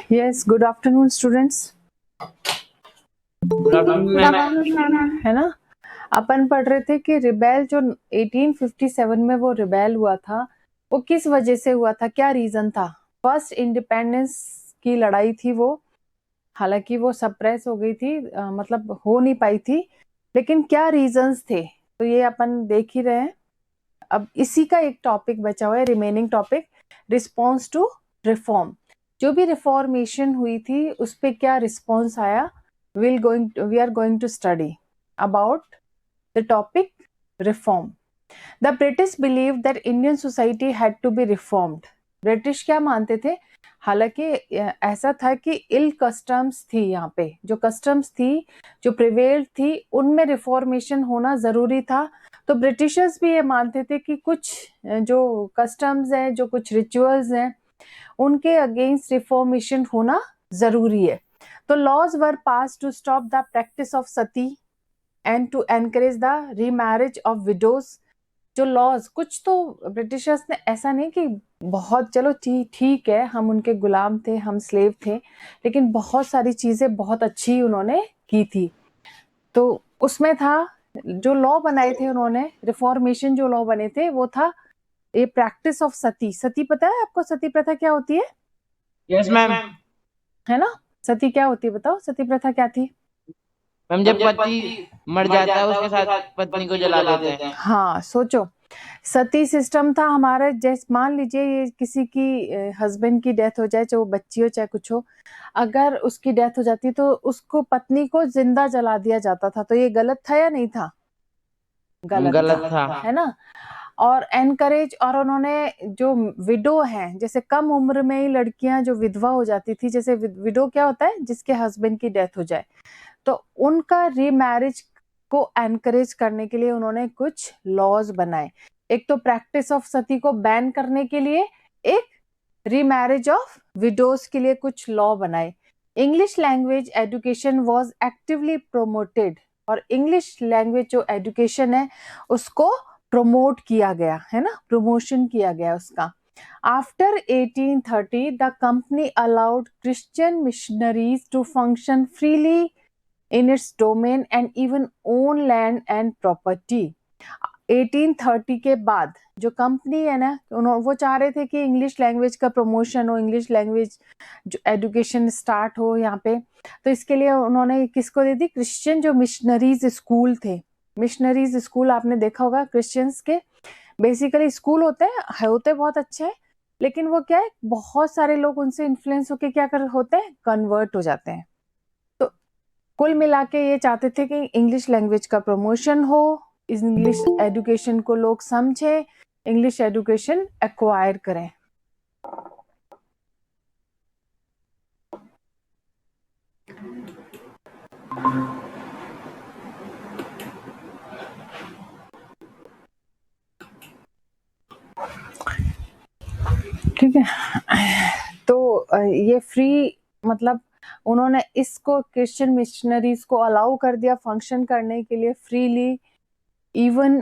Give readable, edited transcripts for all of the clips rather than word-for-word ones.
Yes, good afternoon students. Good afternoon. है ना, अपन पढ़ रहे थे कि रिबेल जो 1857 में वो रिबेल हुआ था, वो किस वजह से हुआ था, क्या रीजन था। फर्स्ट इंडिपेंडेंस की लड़ाई थी वो, हालांकि वो सप्रेस हो गई थी, मतलब हो नहीं पाई थी, लेकिन क्या रीजंस थे तो ये अपन देख ही रहे हैं। अब इसी का एक टॉपिक बचा हुआ है, remaining topic, response to reform. जो भी रिफॉर्मेशन हुई थी उस पे क्या रिस्पॉन्स आया, we are going to study about the topic reform. The British believed that Indian society had to be reformed. British क्या मानते थे, हालांकि ऐसा था कि इल कस्टम्स थी, यहाँ पे जो कस्टम्स थी जो प्रिवेल्ड थी उनमें रिफॉर्मेशन होना जरूरी था। तो ब्रिटिशर्स भी ये मानते थे कि कुछ जो कस्टम्स हैं, जो कुछ रिचुअल्स हैं, उनके अगेंस्ट रिफॉर्मेशन होना जरूरी है। तो laws were passed to stop the practice of sati and to encourage the remarriage of widows. जो लॉज, कुछ तो ब्रिटिशर्स ने, ऐसा नहीं कि बहुत, चलो ठीक है, हम उनके गुलाम थे, हम स्लेव थे, लेकिन बहुत सारी चीजें बहुत अच्छी उन्होंने की थी। तो उसमें था, जो लॉ बनाए थे उन्होंने, रिफॉर्मेशन जो लॉ बने थे वो था ये प्रैक्टिस ऑफ सती। सती पता है आपको, सती प्रथा क्या होती है? Yes ma'am. है ना, सती क्या होती है बताओ, सती प्रथा क्या थी? मैम जब पति मर जाता है उसके साथ पत्नी को जला देते हैं। हाँ, सोचो, सती सिस्टम था हमारा। जैसे मान लीजिए ये किसी की हस्बैंड की डेथ हो जाए, चाहे वो बच्ची हो चाहे कुछ हो, अगर उसकी डेथ हो जाती तो उसको, पत्नी को जिंदा जला दिया जाता था। तो ये गलत था या नहीं था? गलत था। है ना। और एनकरेज, और उन्होंने जो विडो हैं, जैसे कम उम्र में ही लड़कियां जो विधवा हो जाती थी, जैसे विडो क्या होता है, जिसके हस्बैंड की डेथ हो जाए, तो उनका रीमैरिज को एनकरेज करने के लिए उन्होंने कुछ लॉज बनाए। एक तो प्रैक्टिस ऑफ सती को बैन करने के लिए, एक रीमैरिज ऑफ विडोज के लिए कुछ लॉ बनाए। English language education was actively promoted, और इंग्लिश लैंग्वेज जो एजुकेशन है उसको प्रमोट किया गया, है ना, प्रमोशन किया गया उसका। After 1830 the company allowed Christian missionaries to function freely in its domain and even own land and property. 1830 के बाद जो कंपनी है ना, वो चाह रहे थे कि इंग्लिश लैंग्वेज का प्रमोशन हो, इंग्लिश लैंग्वेज जो एजुकेशन स्टार्ट हो यहाँ पे। तो इसके लिए उन्होंने किसको दे दी? क्रिश्चियन जो मिशनरीज स्कूल थे। मिशनरीज स्कूल आपने देखा होगा, क्रिश्चियंस के बेसिकली स्कूल होते बहुत अच्छे हैं, लेकिन वो क्या है, बहुत सारे लोग उनसे इन्फ्लुएंस होके क्या कर होते हैं, कन्वर्ट हो जाते हैं। कुल मिला के ये चाहते थे कि इंग्लिश लैंग्वेज का प्रमोशन हो, इंग्लिश एजुकेशन को लोग समझें, इंग्लिश एजुकेशन एक्वायर करें। ठीक है, तो ये फ्री, मतलब उन्होंने इसको क्रिश्चियन मिशनरीज को अलाउ कर दिया फंक्शन करने के लिए फ्रीली, इवन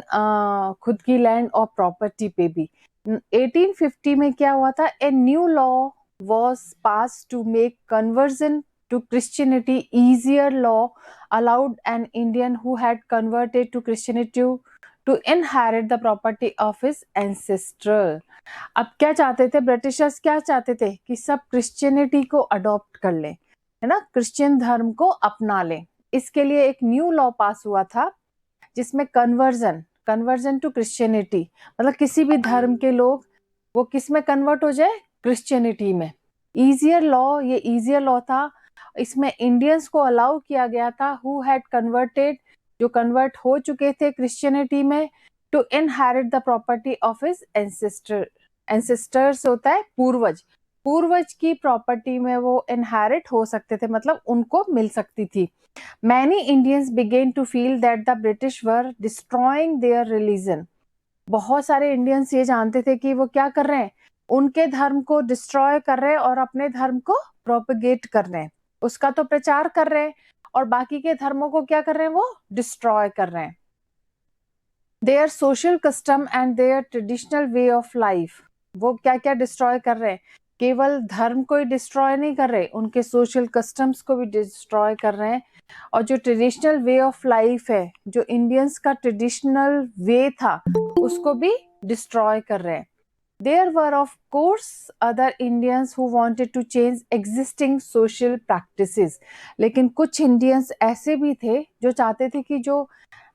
खुद की लैंड और प्रॉपर्टी पे भी। 1850 में क्या हुआ था, a new law was passed to make conversion to Christianity easier. Law allowed an Indian who had converted to Christianity to inherit the property of his ancestor. अब क्या चाहते थे ब्रिटिशर्स, क्या चाहते थे कि सब क्रिश्चियनिटी को अडॉप्ट कर ले, है ना, क्रिश्चियन धर्म को अपना ले। इसके लिए एक न्यू लॉ पास हुआ था जिसमें कन्वर्जन टू क्रिश्चियनिटी, मतलब किसी भी धर्म के लोग वो किस में कन्वर्ट हो जाए, क्रिश्चियनिटी में। इजियर लॉ, ये इजियर लॉ था, इसमें इंडियंस को अलाउ किया गया था हु हैड कन्वर्टेड, जो कन्वर्ट हो चुके थे क्रिश्चियनिटी में, to inherit the property of his ancestor. Ancestors होता है पूर्वज, पूर्वज की प्रॉपर्टी में वो इनहेरिट हो सकते थे, मतलब उनको मिल सकती थी। Many Indians began to feel that the British were destroying their religion. बहुत सारे इंडियंस ये जानते थे कि वो क्या कर रहे हैं, उनके धर्म को डिस्ट्रॉय कर रहे हैं और अपने धर्म को प्रोपेगेट कर रहे हैं, उसका तो प्रचार कर रहे हैं और बाकी के धर्मों को क्या कर रहे हैं, वो डिस्ट्रॉय कर रहे हैं। Their social custom and their traditional way of life, वो क्या क्या डिस्ट्रॉय कर रहे हैं, केवल धर्म को ही डिस्ट्रॉय नहीं कर रहे, उनके सोशल कस्टम्स को भी डिस्ट्रॉय कर रहे हैं, और जो ट्रेडिशनल वे ऑफ लाइफ है, जो इंडियंस का ट्रेडिशनल वे था, उसको भी डिस्ट्रॉय कर रहे हैं। There were of course other Indians who wanted to change existing social practices, लेकिन कुछ इंडियंस ऐसे भी थे जो चाहते थे कि जो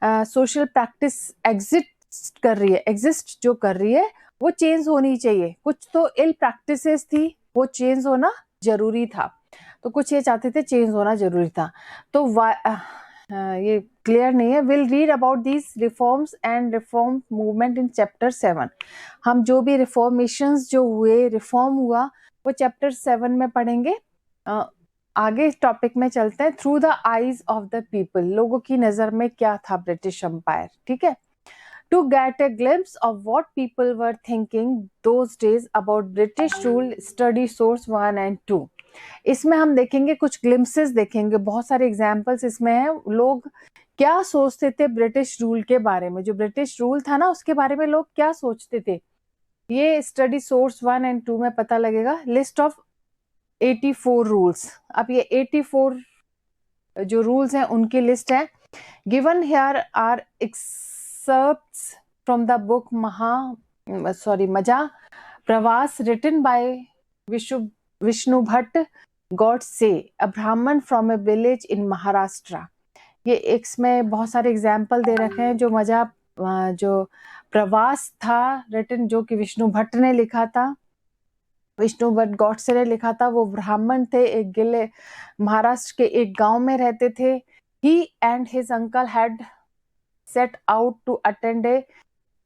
सोशल प्रैक्टिस एग्जिस्ट जो कर रही है वो चेंज होनी चाहिए। कुछ तो इल प्रैक्टिसेस थी, वो चेंज होना जरूरी था, तो कुछ ये चाहते थे चेंज होना जरूरी था। तो ये क्लियर नहीं है। Will read about these reforms and reform movement in chapter 7। हम जो भी रिफॉर्मेशंस जो हुए, रिफॉर्म हुआ, वो चैप्टर 7 में पढ़ेंगे। आगे टॉपिक में चलते हैं। Through the eyes of the people, लोगों की नजर में क्या था ब्रिटिश एम्पायर, ठीक है। To get a glimpse of what people were thinking those days about British rule, study source 1 and 2। इसमें हम देखेंगे कुछ ग्लिम्सेस देखेंगे, बहुत सारे एग्जाम्पल्स इसमें हैं। लोग क्या सोचते थे ब्रिटिश रूल के बारे में, जो ब्रिटिश रूल था ना उसके बारे में लोग क्या सोचते थे, ये स्टडी सोर्स 1 एंड 2 में पता लगेगा। List of 84 rules. अब ये 84 जो रूल्स हैं उनकी लिस्ट है। Given here are excerpts from the book Maja Pravas, written by Vishnu Bhatt, God say, a Brahman from a village in Maharashtra। ये इसमें बहुत सारे एग्जाम्पल दे रखे हैं। जो मजा जो प्रवास था रिटन, जो कि विष्णु भट्ट ने लिखा था, विष्णु भट्ट गॉडसे ने लिखा था। वो ब्राह्मण थे, एक गिले महाराष्ट्र के एक गांव में रहते थे। He and his uncle had set out to attend a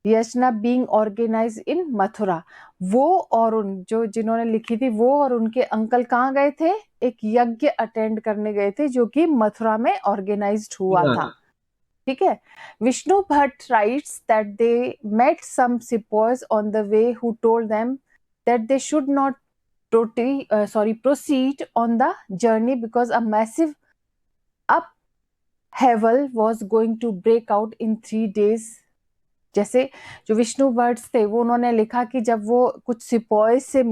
यशना being organized in मथुरा। वो और जो जिन्होंने लिखी थी, वो और उनके अंकल कहाँ गए थे, एक यज्ञ अटेंड करने गए थे जो कि मथुरा में ऑर्गेनाइज्ड हुआ था, ठीक है। Vishnu Bhatt rights that they met some sepoys on the way who told them that they should not proceed on the journey because a massive upheaval was going to break out in 3 days। जैसे जो विष्णु भट्ट थे, वो उन्होंने लिखा कि जब वो कुछ सिपाही से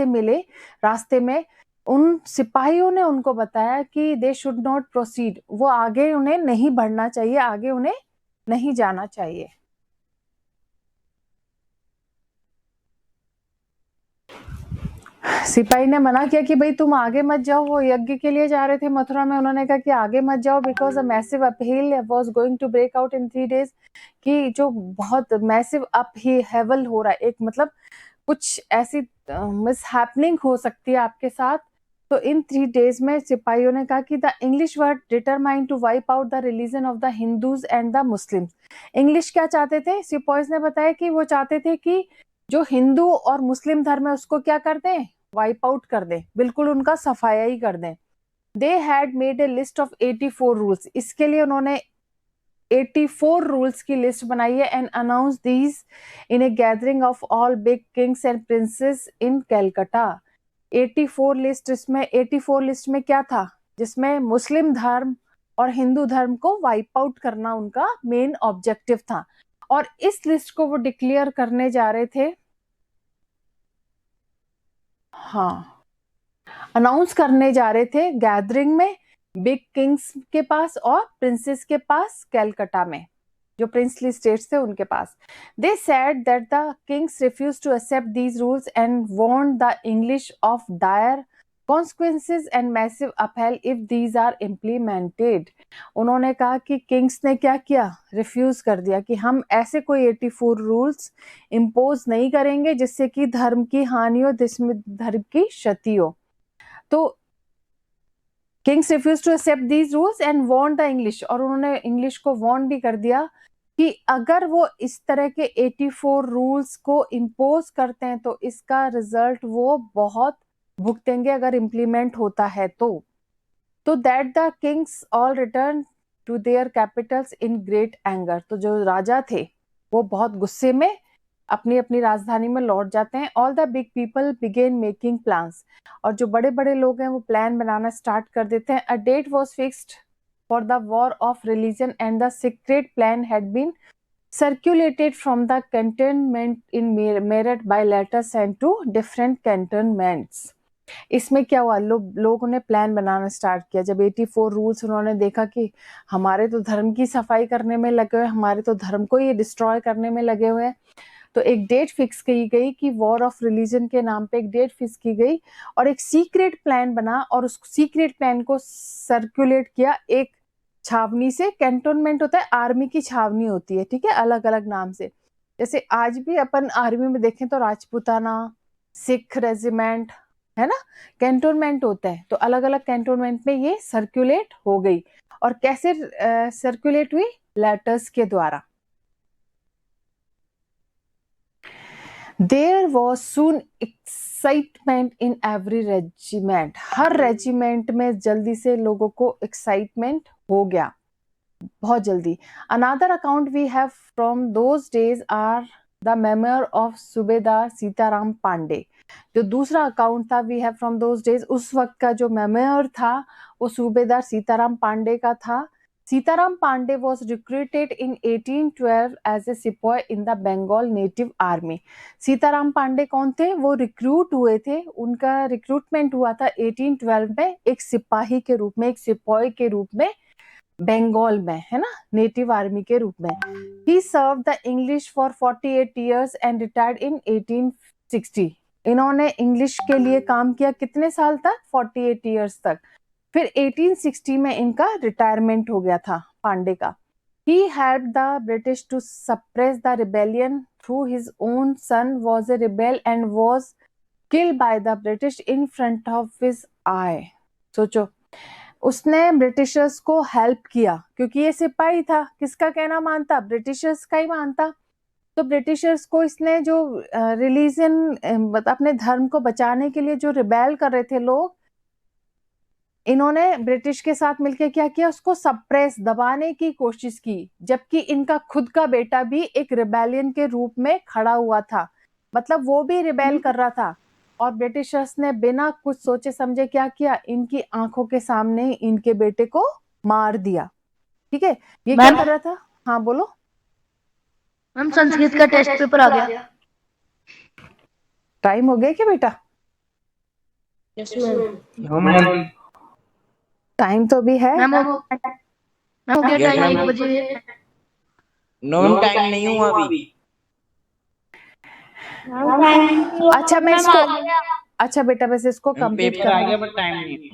मिले रास्ते में, उन सिपाहियों ने उनको बताया कि दे शुड नॉट प्रोसीड, वो आगे उन्हें नहीं बढ़ना चाहिए, आगे उन्हें नहीं जाना चाहिए। सिपाही ने मना किया कि भाई तुम आगे मत जाओ, वो यज्ञ के लिए जा रहे थे मथुरा में, उन्होंने कहा कि आगे मत जाओ because a massive upheaval was going to break out in 3 days, कि जो बहुत मैसिव अपहील हो रहा है, एक मतलब कुछ ऐसी मिसहैपनिंग हो सकती है आपके साथ। तो इन 3 days में सिपाहियों ने कहा कि the English were determined to wipe out the religion of the Hindus and the Muslims. English क्या चाहते थे, सिपाहीज ने बताया कि वो चाहते थे कि जो हिंदू और मुस्लिम धर्म है उसको क्या कर दें, वाइप आउट कर दें, बिल्कुल उनका सफाया ही कर दें। They had made a list of 84 rules. इसके लिए उन्होंने 84 रूल्स की लिस्ट बनाई है and announce these in A gathering of all big Kings and princess in Calcutta. 84 list में क्या था, जिसमें मुस्लिम धर्म और हिंदू धर्म को वाइप आउट करना उनका मेन ऑब्जेक्टिव था। और इस लिस्ट को वो डिक्लेयर करने जा रहे थे, हाँ, अनाउंस करने जा रहे थे गैदरिंग में बिग किंग्स के पास और प्रिंसेस के पास, कैलकाटा में जो प्रिंसली स्टेट्स थे उनके पास। They said that the kings refuse to accept these rules and warned the English of dire consequences and massive upheaval if these are implemented। उन्होंने कहा कि किंग्स ने क्या किया, रिफ्यूज कर दिया कि हम ऐसे कोई 84 रूल्स इम्पोज नहीं करेंगे जिससे कि धर्म की हानि हो, जिसमें धर्म की क्षति हो। तो kings refuse to accept these rules and warn the English, और उन्होंने इंग्लिश को वार्न भी कर दिया कि अगर वो इस तरह के 84 रूल्स को इम्पोज करते हैं तो इसका रिजल्ट वो बहुत भुगतेंगे अगर इम्प्लीमेंट होता है तो that the kings all return to their capitals in great anger. तो जो राजा थे वो बहुत गुस्से में अपनी अपनी राजधानी में लौट जाते हैं। All the big people begin making plans, और जो बड़े बड़े लोग हैं वो प्लान बनाना स्टार्ट कर देते हैं। A date was fixed for the war of religion and the secret plan had been circulated from the cantonment in Meerut by letters sent to different cantonments. इसमें क्या हुआ, लोगों ने प्लान बनाना स्टार्ट किया। जब 84 रूल्स उन्होंने देखा कि हमारे तो धर्म की सफाई करने में लगे हुए, हमारे तो धर्म को ये डिस्ट्रॉय करने में लगे हुए हैं, तो एक डेट फिक्स की गई कि वॉर ऑफ रिलीजन के नाम पे एक डेट फिक्स की गई और एक सीक्रेट प्लान बना और उस सीक्रेट प्लान को सर्कुलेट किया एक छावनी से। कैंटोनमेंट होता है, आर्मी की छावनी होती है, ठीक है, अलग अलग नाम से। जैसे आज भी अपन आर्मी में देखें तो राजपूताना, सिख रेजिमेंट, है ना, कैंटोनमेंट होता है। तो अलग अलग कैंटोनमेंट में ये सर्कुलेट हो गई। और कैसे सर्कुलेट हुई? लेटर्स के द्वारा। There was soon excitement in every regiment. Her regiment में जल्दी से लोगों को एक्साइटमेंट हो गया, बहुत जल्दी। Another account we have from those days are the memoir of सूबेदार सीताराम पांडे। जो दूसरा अकाउंट था we have from those days, उस वक्त का जो मेमोर था वो सूबेदार सीताराम पांडे का था। Sitaram Pandey was recruited in 1812 as a सिपाही in the Bengal Native Army. Sitaram Pandey कौन थे? वो रिक्रूट हुए थे, उनका रिक्रूटमेंट हुआ था 1812 में एक सिपाही के रूप में, एक सिपाही के रूप में बंगाल में, है ना, नेटिव आर्मी के रूप में। He served the English for 48 years and retired in 1860. इन्होंने इंग्लिश के लिए काम किया कितने साल तक? 48 इयर्स तक। फिर 1860 में इनका रिटायरमेंट हो गया था पांडे का। He helped the British to suppress the rebellion through his own son was a rebel and was killed by the British in front of his eye. सोचो, उसने ब्रिटिशर्स को हेल्प किया क्योंकि ये सिपाही था, किसका कहना मानता? ब्रिटिशर्स का ही मानता। तो ब्रिटिशर्स को इसने जो रिलीजन अपने धर्म को बचाने के लिए जो रिबेल कर रहे थे लोग, इन्होंने ब्रिटिश के साथ मिलकर क्या किया? उसको सप्रेस, दबाने की कोशिश की, जबकि इनका खुद का बेटा भी एक रिबेलियन के रूप में खड़ा हुआ था, मतलब वो भी रिबेल कर रहा था। और ब्रिटिशर्स ने बिना कुछ सोचे समझे क्या किया? इनकी आंखों के सामने इनके बेटे को मार दिया। ठीक है, ये क्या कर रहा था? हाँ बोलो मैम। संस्कृत का टेस्ट पेपर आ गया। टाइम हो गया क्या बेटा? Yes ma'am. टाइम तो भी है। मैम हो गया टाइम 1 बजे। नो मैम, टाइम नहीं हुआ अभी। अच्छा मैं इसको, अच्छा बेटा वैसे इसको कंप्लीट पेपर आ गया बट टाइम नहीं।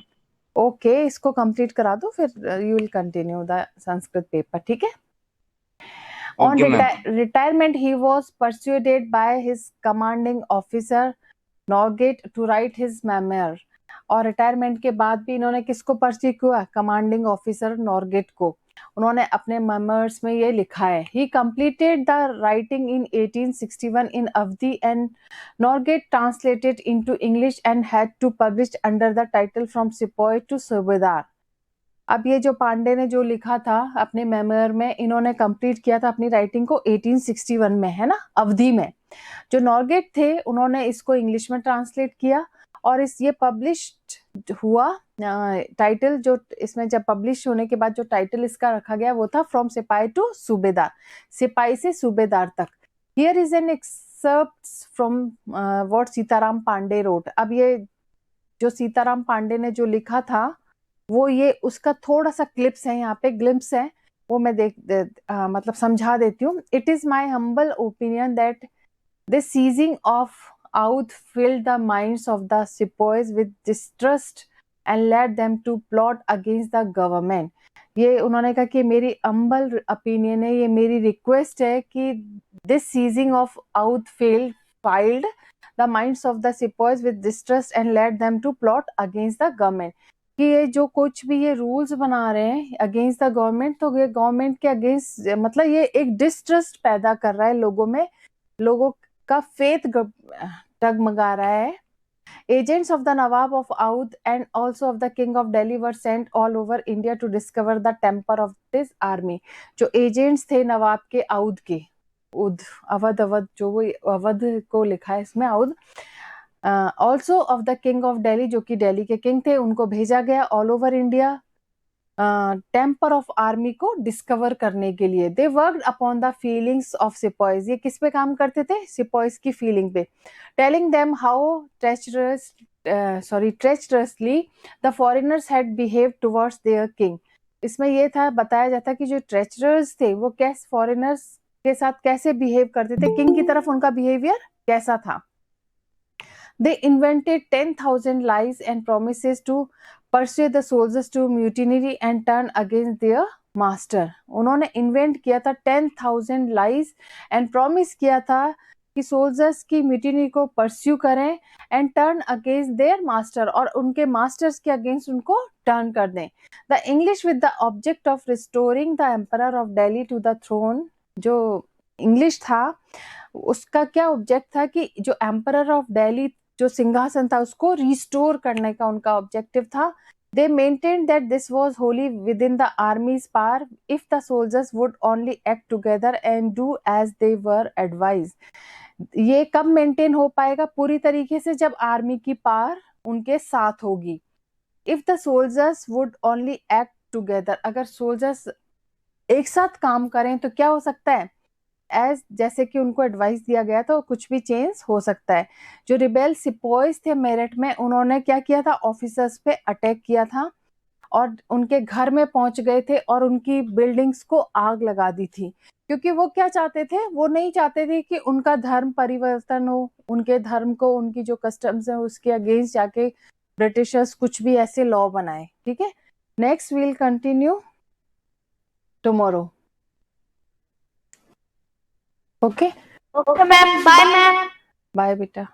ओके, इसको कंप्लीट करा दो, फिर you will continue the Sanskrit paper, ठीक है। On retirement, he was persuaded by his commanding officer Norgate to write his memoir. और रिटायरमेंट के बाद भी इन्होंने किसको परस्यू किया? कमांडिंग ऑफिसर नॉर्गेट को। उन्होंने अपने मेमोर्स में ये लिखा है। He completed the writing in 1861 in Avdi and Norgate translated into English and had to publish under the title From Sepoy to Subedar. अब ये जो पांडे ने जो लिखा था अपने मेमोर में, इन्होंने कंप्लीट किया था अपनी राइटिंग को 1861 में, है ना, अवधि में। जो नॉर्गेट थे उन्होंने इसको इंग्लिश में ट्रांसलेट किया और ये पब्लिश्ड हुआ। टाइटल जो इसमें जब पब्लिश होने के बाद जो टाइटल इसका रखा गया वो था फ्रॉम सिपाही टू सूबेदार, सिपाही से सूबेदार तक। Here is an excerpt from what Sitaram Pandey wrote. अब ये जो सीताराम पांडे ने जो लिखा था वो ये उसका थोड़ा सा क्लिप्स है, यहाँ पे ग्लिम्स है, वो मैं मतलब समझा देती हूँ। It is my humble opinion that this seizing of Oudh filled the minds of the sepoys with distrust and led them to plot against the government. ये उन्होंने कहा कि मेरी हम्बल ओपिनियन है, ये मेरी रिक्वेस्ट है कि this seizing of Oudh filled the minds of the sepoys with distrust and led them to plot against the government. कि ये जो कुछ भी ये रूल्स बना रहे हैं अगेंस्ट द गवर्नमेंट, तो ये गवर्नमेंट के अगेंस्ट, मतलब ये एक डिस्ट्रस्ट पैदा कर रहा है लोगों में, लोगों का फेथ डगमगा रहा है। Agents of the Nawab of Oudh and also of the King of Delhi were sent all over India to discover the temper of this army. जो एजेंट्स थे नवाब के अवध के, अवध जो वो अवध को लिखा है इसमें Awadh, also of the king of Delhi जो कि दिल्ली के किंग थे, उनको भेजा गया all over India temper of army को डिस्कवर करने के लिए। They worked upon the feelings of sepoys, ये किस पे काम करते थे? सिपॉइज की फीलिंग पे। Telling them how treacherously the foreigners had behave towards their king. इसमें ये था, बताया जाता कि जो ट्रेचरर्स थे वो कैसे फॉरेनर्स के साथ कैसे बिहेव करते थे, किंग की तरफ उनका बिहेवियर कैसा था। They invented 10,000 lies and promises to persuade the soldiers to mutiny and turn against their master. उन्होंने इन्वेंट किया था 10,000 लाइज एंड प्रॉमिस किया था कि सोल्जर्स की म्यूटिनी को परस्यू करें and turn against their master, और उनके मास्टर्स के अगेंस्ट उनको टर्न कर दें। The English with the object of restoring the emperor of Delhi to the throne, जो इंग्लिश था उसका क्या ऑब्जेक्ट था कि जो एम्परर ऑफ दिल्ली जो सिंहासन था उसको रिस्टोर करने का उनका ऑब्जेक्टिव था। They maintain that this was wholly within the army's power if the soldiers would only act together and do as they were advise. ये कब मेंटेन हो पाएगा पूरी तरीके से? जब आर्मी की पावर उनके साथ होगी। If the soldiers would only act together, अगर सोल्जर्स एक साथ काम करें तो क्या हो सकता है? एज जैसे कि उनको एडवाइस दिया गया तो कुछ भी चेंज हो सकता है। जो रिबेल सिपॉइज थे मेरठ में, उन्होंने क्या किया था? ऑफिसर्स पे अटैक किया था और उनके घर में पहुंच गए थे और उनकी बिल्डिंग्स को आग लगा दी थी, क्योंकि वो क्या चाहते थे? वो नहीं चाहते थे कि उनका धर्म परिवर्तन हो, उनके धर्म को, उनकी जो कस्टम्स है उसके अगेंस्ट जाके ब्रिटिशर्स कुछ भी ऐसे लॉ बनाए। ठीक है, next we'll continue tomorrow. Okay okay ma'am, bye ma'am. Bye बेटा।